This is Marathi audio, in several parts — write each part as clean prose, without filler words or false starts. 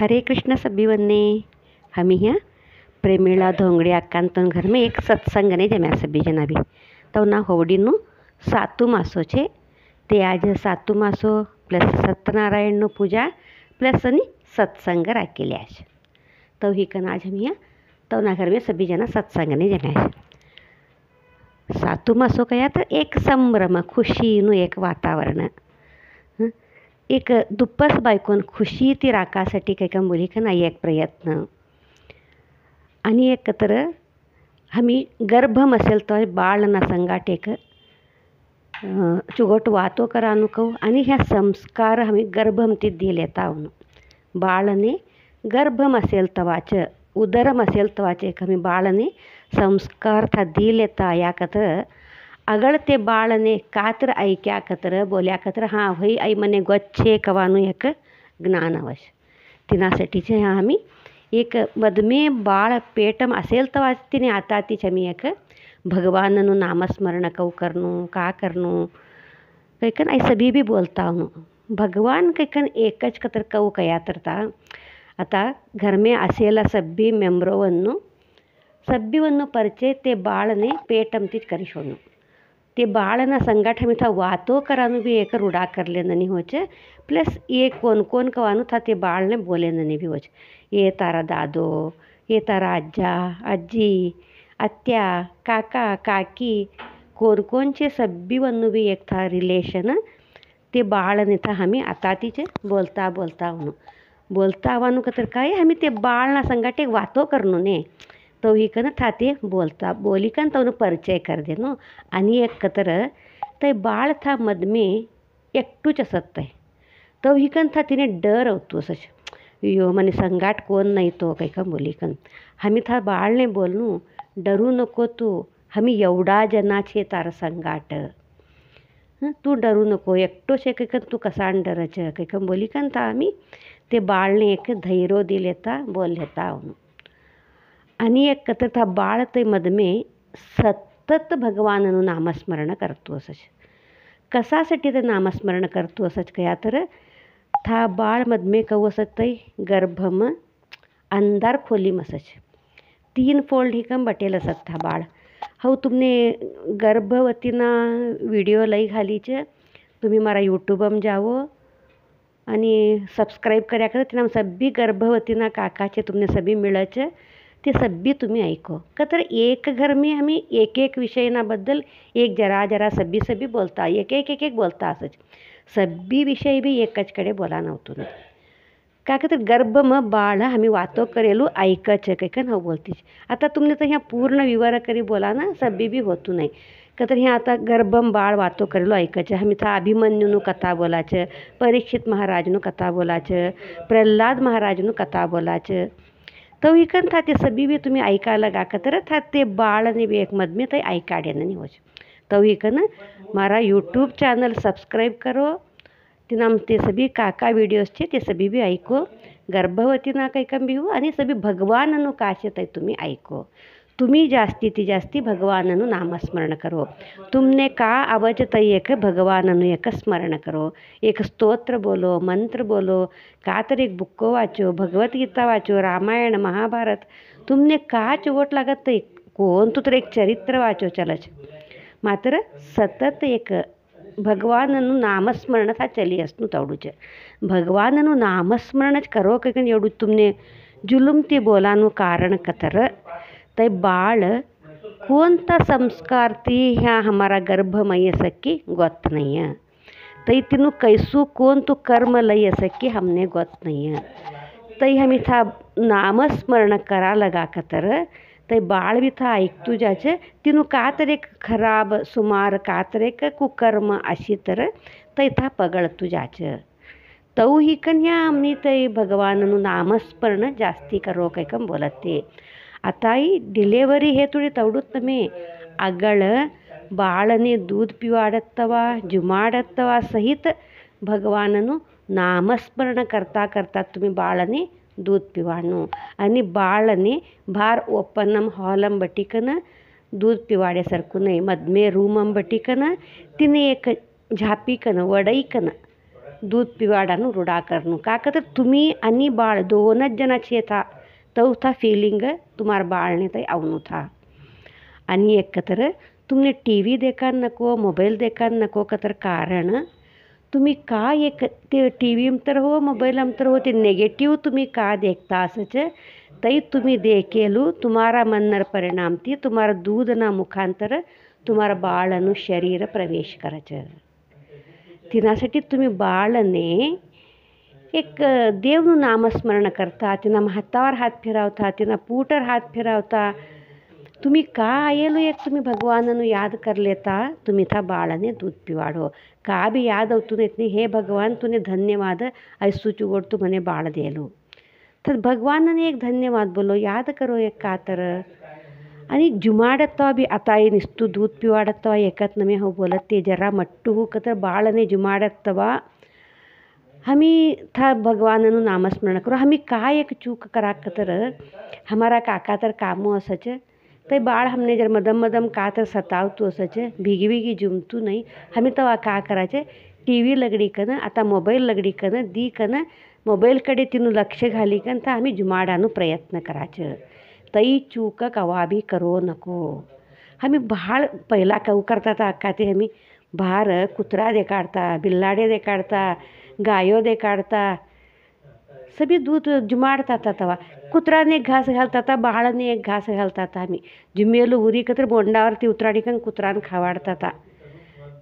हरे कृष्ण सभी बन्ने। हम यहाँ प्रेमीला धोंगड़ी अक्कांतन घर में एक सत्संग ने जम्या सभी जना भी तो ना होवडीनु सातु मासो छे ते आज सातु मासो प्लस सत्यनारायण पूजा प्लस आणि सत्संग राखेले आज तो ही कन आज हम यहाँ तो ना घर में सभी जना सत्संग ने जम्या सातु मासो कया तर एक संभ्रम खुशीनु एक वातावरण एक दुप्पस बायकोन खुशी ती राखासाठी काही का मुली का नाही एक प्रयत्न आणि एक तर आम्ही गर्भम असेल तर बाळ ना संगाट एक चुगोट वातो करानु कहू आणि ह्या संस्कार आम्ही गर्भम ती दिलेता आवनु बाळने गर्भम असेल तवाच उदरम असेल तवाच एक आम्ही बाळने संस्कार था दिलेता याकतर अगळते बाळने कातर ऐक्याकतर बोल्याकतर हां भाई आई मने गोच्छे कवानु एक ज्ञानवश तिनासाठीचे आम्ही एक मदमे बाळ पेटम असेल तर तिने आता तिच्या मी एक भगवाननु नामस्मरण कऊ करनु का करनु कैकन ऐसा भी बोलता हूँ भगवान कैकन एकच कतर कऊ कया तरता आता घर में असेला सभी मेंबरोवन्नु सभीवन्नु परिचय ते बाळने पेटम तीच करिशोनु ते बाळना संगाठ में था वातो करानु भी एक रूढ़ा कर लेना नहीं होच प्लस ये कौन कौन कवानु था ते बाळ ने बोले नहीं भी होच ये तारा दादो ये तारा अज्जा अज्जी अत्या काका काकी कोण कोणचे सब्बी वन्नु भी एक था रिलेशन ते बाळ ने था हमें आता तीचे बोलता आवानु कतर काय हमें ते बाळना संगाट एक वातो करनु ने तो ही कन था ते बोलता बोली कन तो परिचय कर देनो आणि एक कतर ते बाळ था मद में एकटूच असत है तो ही कन था तिने डर होतो सच यो मने संगाट कोण नाही तो काही का बोली कन हमी था बाळने बोलनू डरू नको तू हमी एवढा जनाचे तार संगाट तू डरू नको एकटो शे काही कन तू कसा डरच काही का बोली कन था आम्ही ते बाळने एक धैर्य दिलेता बोल लेता आवनु आणि एक कतर था बाळ ते मद में सतत भगवाननु नामस्मरण करतो असच कसासाठी ते नामस्मरण करतो असच कया तर था बाळ मद में कहू असत गर्भम अंधार खोली मसच 3 फोल्ड ही कम बटेल असत था बाळ हो तुमने गर्भवतीना व्हिडिओ लई घालीच तुम्ही मारा यूट्यूबम जावो आणि सब्सक्राइब कर्या कर तिना सभी गर्भवतीना काकाचे तुमने सभी मिळच ते सभी तुम्ही ऐको का तर एक घर में हमें एक विषयना बद्दल एक जरा सभी बोलता एक बोलता असच सभी विषय भी एकच कडे बोला नव्हतो ना का तर गर्भम बाळ आम्ही वातो करेलू ऐकच कैकन हो बोलतीच आता तुमने तर ह्या पूर्ण विवर करी बोला ना सभी भी होतू नाही का तर ह्या आता गर्भम बाळ वातो करेलो ऐकच आम्ही था अभिमन्युनु कथा बोलाच परीक्षित महाराजनु कथा बोलाच प्रल्हाद महाराजनु कथा बोलाच तो इकन था ते सभी भी तुम्ही ऐका लगा कतर था ते बाळने भी एक मद में तो ऐकाडे नहीं हो तो इकन मारा यूट्यूब चैनल सब्सक्राइब करो तिनाम ते सभी काका वीडियोज छे ते सभी भी ऐको गर्भवती ना काही कम भी हो आणि सभी भगवाननु काशे तय तुम्ही ऐको तुम्ही जास्ती भगवाननु नामस्मरण करो तुमने का आवाज तय एक भगवाननु एक स्मरण करो एक स्तोत्र बोलो मंत्र बोलो का तर एक बुक्को वाचो भगवत गीता वाचो रामायण महाभारत तुमने का चोट लागत तय कोण तू तर एक चरित्र वाचो चलच मात्र सतत एक भगवाननु नामस्मरण था चली असनु तवडूच भगवाननु नामस्मरणच करो कन एवढू तुमने जुलुम ते बोलानु कारण कतर तय बाळ कोणता संस्कार ती ह्या हमारा गर्भमय सकी गोत नहीं है तई तिनु कैसू कोण तू कर्म लय सकी हमने गोत नहीं है तई हमी था नामस्मरण करा लगा कतर तई बाळ भी था ऐकतू जाचे तिनु का तर एक खराब सुमार का तर एक कुकर्म अशी तर तई था पगळतू जाच तऊ ही कन्या हमनी तई भगवाननु नामस्मरण जास्ती करो काही कम बोलते आता ही डिलेवरी हे थोडी तवडूत तुम्ही अगळ बाळने दूध पिवाडत्तवा जुमाडत्तवा सहित भगवाननु नामस्मरण करता तुम्ही बाळने दूध पिवाणू आणि बाळने भार ओपनम हॉलम बटिकन दूध पिवाड्यासारखू नाही मधमे रूमम बटिकन तिने एक झापीकन वडईकन दूध पिवाडानं रूढा करणं. का तर तुम्ही आणि बाळ दोनच जणाची येता तो था फीलिंग तुम्हारा बाळने तई आवनु था. आणि एकत्र तुम्ही टी व्ही देखान नको, मोबाईल देखान नको का तर कारण तुम्ही का एक ते टी व्ही तर हो मोबाईल तर हो ते नेगेटिव्ह तुम्ही का देखता असच तई तुम्ही देखेलू तुम्हारा मन्नर परिणाम ती तुम्हारा दूधना मुखांतर तुम्हारा बाळनु शरीर प्रवेश करायचं. तिनासाठी तुम्ही बाळने एक देवનું नामस्मरण करता, तिना हातावर हात फिरावता, तिना पूटर हात फिरावता. तुम्ही का आयेलो एक तुम्ही भगवाननु याद कर लेता. तुम्ही था बाळने दूध पिवाडो का भी याद होतून येत नाही. हे भगवान तुने धन्यवाद ऐसू चुगोड तू म्हणे बाळ देलो. तर भगवानने एक धन्यवाद बोलो याद करो एक का तर. आणि जुमाडत्वा बी आता निस्तू दूध पिवाडत्वा एकत नमे हो बोलत ते जरा मट्टू हो तर बाळने जुमाडत्वा हमी था भगवाननु नामस्मरण करो. हमी काय एक चूक करा तर हमारा काका तर कामो असच ते बाळ हमने जर मदम मदम का तर सतावतो असच भिगी भिगी जुमतू नाही. हमी तेव्हा का करायचे टी व्ही लगडी कन आता मोबाईल लगडी कन दी कन मोबाईलकडे तिनं लक्ष घाली कन तर आम्ही जुमाडानं प्रयत्न करायचं. तई चूक कवा भी करो नको. आम्ही भाळ पहिला कऊ करता अक्का ते आम्ही बाहेर कुत्रा दे काढता, बिल्लाडे दे काढता, गायो दे काढता सभी दूध जुमाडतात. तवा कुत्राने एक घास घालतात, बाळाने एक घास घालतात. आम्ही जुमेलो उरी कतर बोंडावरती उतराडी कन कुत्रान खावाडतात.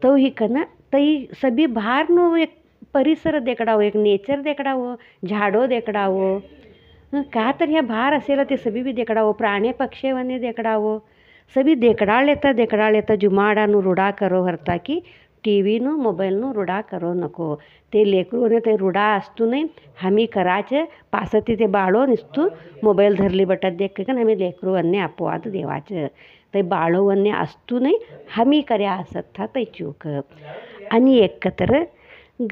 तो ही कन तई सभी बाहेरनो एक परिसर देकडावं, एक नेचर देकडावं, झाडो देकडावं. का तर ह्या बाहेर असेल ते सभी बी देकडावं, प्राणी पक्षीवने देकडावं. सभी देकडाळ येता जुमाडानु रूढा करो हरता की टी व्हीनु मोबाईलनु रूढा करो नको. ते लेकरूने ते रूढा असतो नाही हमी करायचं पासती ते बाळो निसतू मोबाईल धरली बटत देख कन हमी लेकरूवन्ने अपवाद देवाचं. ते बाळोवन्ने असतो नाही हमी कर्या असत था तै चूक. आणि एकत्र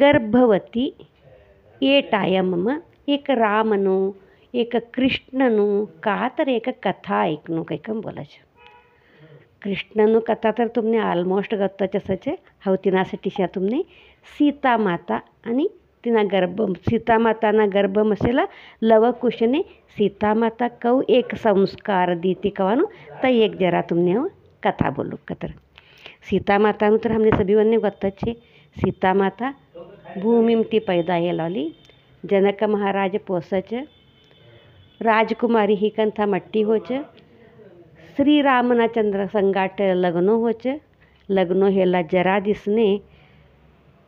गर्भवती ये टायम एक रामनु एक कृष्णनु का तर एक कथा ऐकणं कैकम बोलायचं. कृष्णनु कथा तर तुमने ऑलमोस्ट गत्ताच असच हव तिनासाठी शा तुमने सीता माता आणि तिना गर्भ सीता माताना गर्भ मसेला लवकुशने सीता माता कऊ एक संस्कार दीती कवानु त एक जरा तुमने कथा बोलू कतर. सीता मातानु तर हमने सभी वन्ने गत्ताच छे. सीता माता भूमिम ती पैदा येलाली जनक महाराज पोसच राजकुमारी ही कंथा मट्टी होच. श्रीरामना चंद्र संगाट लग्नो होच. लग्नो हेला जरा दिसने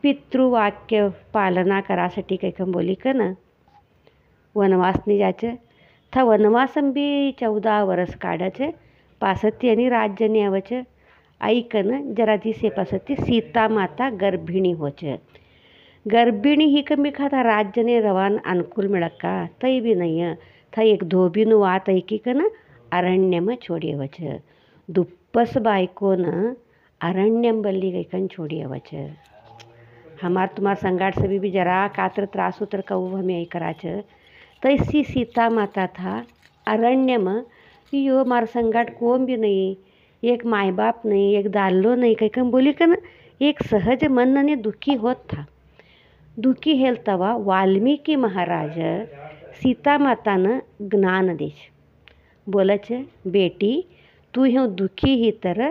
पितृवाक्य पालना करासाठी कैकम बोली कन वनवासनी जायचं. था वनवासम बी 14 वर्ष काढायचं. पासती आणि राज्य न्यावचं. ऐकन जरा दिसे पासती सीता माता गर्भिणी होच. गर्भिणी ही कमी खाता राज्यने रवान अनुकूल मिळका तई बी नाही. था एक धोबीनु वात ऐकी कन अरण्यम छोडियवच. दुप्पस बायकोन अरण्यम बल्ली गैकन छोडियवच. हमार तुम्हार संगाट सभी भी जरा कातर त्रास उतर कहू हमें यही कराच. तैसी सीता माता था अरण्यम यो मार संगाट कोम भी नहीं, एक माय बाप नहीं, एक दाल्लो नहीं कैकम बोली कन एक सहज मनने दुखी होत था. दुखी हेल तवा वाल्मीकि महाराज सीता मातानं ज्ञान देश बोलच बेटी तू ह्यो दुखी ही तर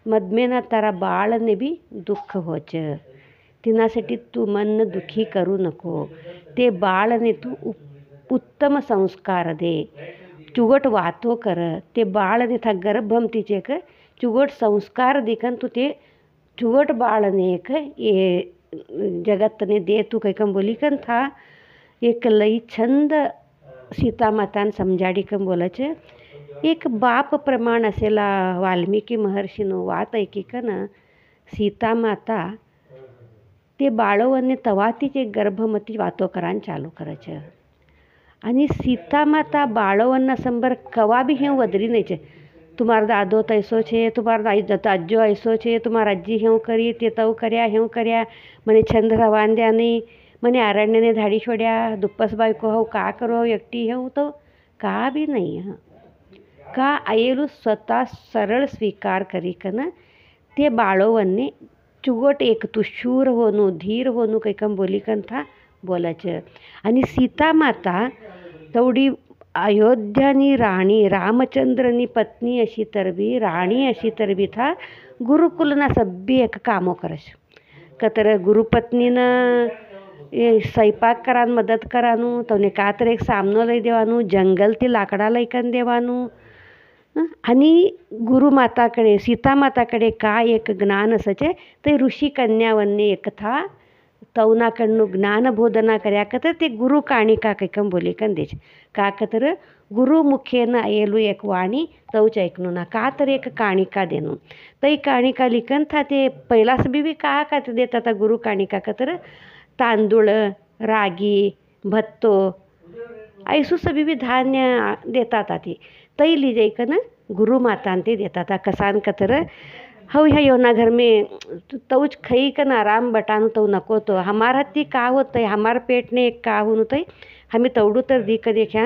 मदमेना तारा बाळने बी दुःख होच. तिनासाठी तू मन दुखी करू नको. ते बाळने तू उत्तम संस्कार दे. चुगट वातो कर. ते बाळने था गर्भम तिचे क चुगट संस्कार दिकन तू ते चुगट बाळने एक ये जगतने दे तू कैकम बोली कन था. एक लई छंद सीता मातान समजाडी कम बोलच. एक बाप प्रमाण असेला वाल्मिकी महर्षीनो वात ऐकी कन सीता माता ते बाळवने तवातीचे गर्भमती वातो करान चालू करायचं. आणि सीता माता बाळवन्ना संबर कवा भी हें वदरी नहीं छे. तुम्हार दादो तैसो छे, तुम्हार अज्जो ऐसो छे, तुम्हार अज्जी हें करी ते तव कर्या हें कर्या मने छंद रवान द्या नहीं, मने अरण्यने धाडी छोड्या, दुप्पस बायको हो का करो एकटी हें तो का भी नहीं. का आयेलू स्वतः सरळ स्वीकार करी कन ते बाळोवन्ने चुगट एक तू शूर होनू धीर होनू कैकम बोलिकन था बोलायचं. आणि सीता माता तेवढी अयोध्यानी राणी रामचंद्रनी पत्नी अशी तरबी राणी अशी तरबी था गुरुकुलना सभ्य एक कामो करश का तर गुरुपत्नीनं स्वयंपाक करान मदत करानू तवने का तर एक सामनो लई देवानू जंगलથી लाकडा लईकन देवानू. आणि गुरुमाताकडे सीतामाताकडे काय एक ज्ञान असायचे ते ऋषी कन्यावन्ने एक था तवनाकडनं ज्ञानबोधना કર્યા ते गुरु काणिका कैकम बोलिकन देश का तर गुरुमुखेनं आयेलू एक वाणी तवच ऐकणू ना का तर एक काणिका देणू तई काणिका लिखन था ते पहिलास बी का ते देतात आता गुरु काणिका का तर तांदूळ रागी भत्तो ऐसू सभी बी धान्य देतात ती तई लिजायकन गुरुमातान ते देतात कसान का तर हो ह्या योना घर में तौच खई कन आराम बटानू तो नको तो हमारा ती का होतंय हमार पेटने एक का होऊन होतंय आम्ही तेवढू तर दिक देख्या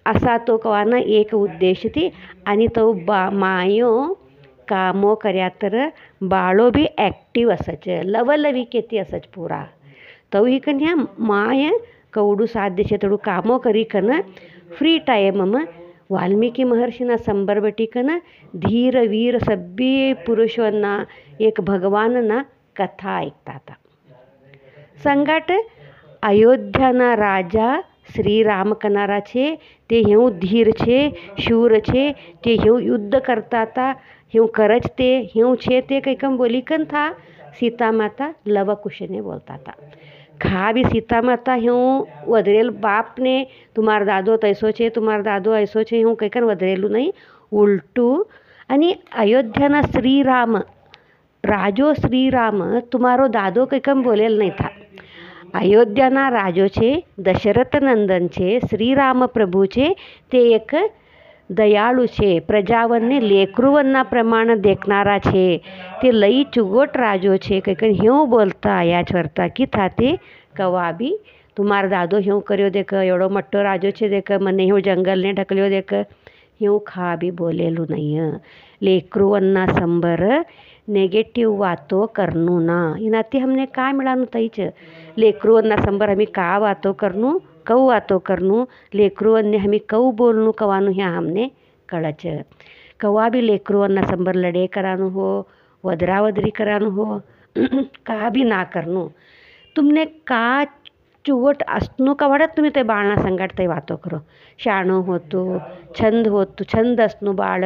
असा तो कवाना एक उद्देश ती. आणि तो मायो कामो कर्या तर बाळो बी ॲक्टिव्ह असायचं लवलविकेती असच पुरा तो ही कन ह्या माय कवडू साध्य तेवढू कामो करी कन फ्री टाईम मग वाल्मिकी महर्षीना संबरबटीकन धीर वीर सभ्य पुरुषांना एक भगवानना कथा ऐकतात. संगाट अयोध्याना राजा श्रीराम कनारा छे ते हेऊ धीर छे शूर छे ते हेऊ युद्ध करता हेऊ करज ते हेऊ छे ते कैकम बोलिकन था सीता माता लवकुशने बोलता खा भी सीता माता हेऊ वदरेल बाप ने तुम्हार दादो तैसो छे तुम्हार दादो ऐसो छे हेऊ कैकन वदरेलू नहीं उलटू. आणि अयोध्याना श्रीराम राजो श्रीराम तुम्हारो दादो कैकम बोलेल नहीं था. अयोध्याना राजो छे दशरथ नंदन छे श्रीराम प्रभु छे ते एक दयाळू छे प्रजावन्ने लेकरूवन्ना प्रमाण देखनारा छे ते लई चुगोट राजो छे कैकन हेऊ बोलता आया छरता की थाते कवा बी तुम्हार दादो हेऊ कर्यो देख एवढो मट्टो राजो छे देख मने हेऊ जंगलने ढकल्यो देख हेऊ खा बी बोलेलू नहीं. लेकरूवन्ना संबर नेगेटिव वातो करनू ना इनाती हमने काय मिळानू तईच लेकरूवन्ना संबर हमी का वातो करनू कऊ वातो करनू लेकरूवन्ने हमी कऊ बोलनू कवानू ह्या हमने कळच. कवा बी लेकरूवन्ना संबर लडे करानू हो वदरावदरी करानू हो का बी ना करनू तुमने का चुवट असनू कवाडत तुम्ही ते बाळना संगाट ते वातो करो शाणो होतो छंद असनू बाळ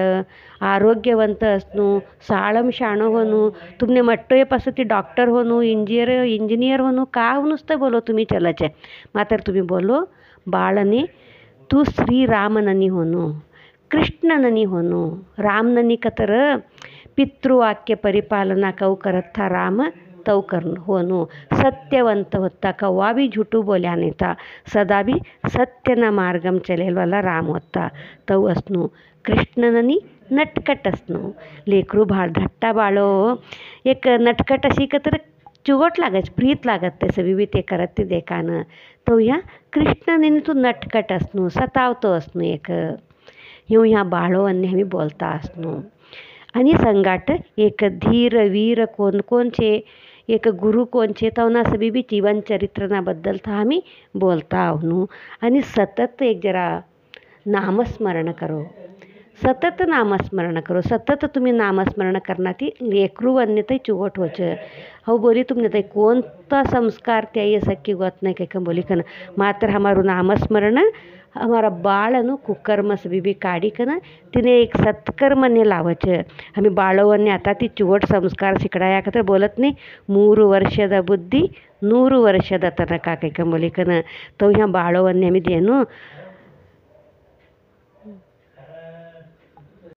आरोग्यवंत असनू साळम शाणो होनू तुमने मट्टोयपासून ती डॉक्टर होनू इंजिनियर होनू का होनूच बोलो तुम्ही चलचे मात्र तुम्ही बोलो बाळने तू श्रीरामननी होनू कृष्णननी होनू रामननी कतर पितृवाक्य परिपालना कऊ करत था राम तव कर होनू सत्यवंत होता कवा भी झूठू बोल्या नहीं था सदा भी सत्यना मार्गम चलेल वाला राम होता तव असनू. कृष्णननी नटकट असनू लेकरू भाळ धट्टा बाळो एक नटकट अशी का तर चुगट लागत प्रीत लागत ते सभी भी ते करत ते देखानं तो ह्या कृष्णने तू नटकट असनू सतावतो असनू एक ह्यू ह्या बाळो अन्य आम्ही बोलता असनू. आणि संगाट एक धीर वीर कोण छे एक गुरु कोण छे तवना सभी भी जीवन चरित्रना बद्दल था आम्ही बोलता आहनू. आणि सतत एक जरा नामस्मरण करो सतत नामस्मरण करो सतत तुम्ही नामस्मरण करना ती लेकरू अन्य ते चुगट होच हो बोली तुमने ते कोणता संस्कार त्याई सख्खी गोत नाही कैकम बोली कन मात्र हमारू नामस्मरण हमारा बाळनु कुकर्म सभी भी काढी कन तिने एक सत्कर्मने लावच आम्ही बाळवन्ने आता ती चुवट संस्कार शिकडाया तर बोलत नाही 3 ವರ್ಷದ ಬುದ್ಧಿ 100 ವರ್ಷದ ತನಕ कैकम बोली कन तो ह्या बाळवन्ने आम्ही देनू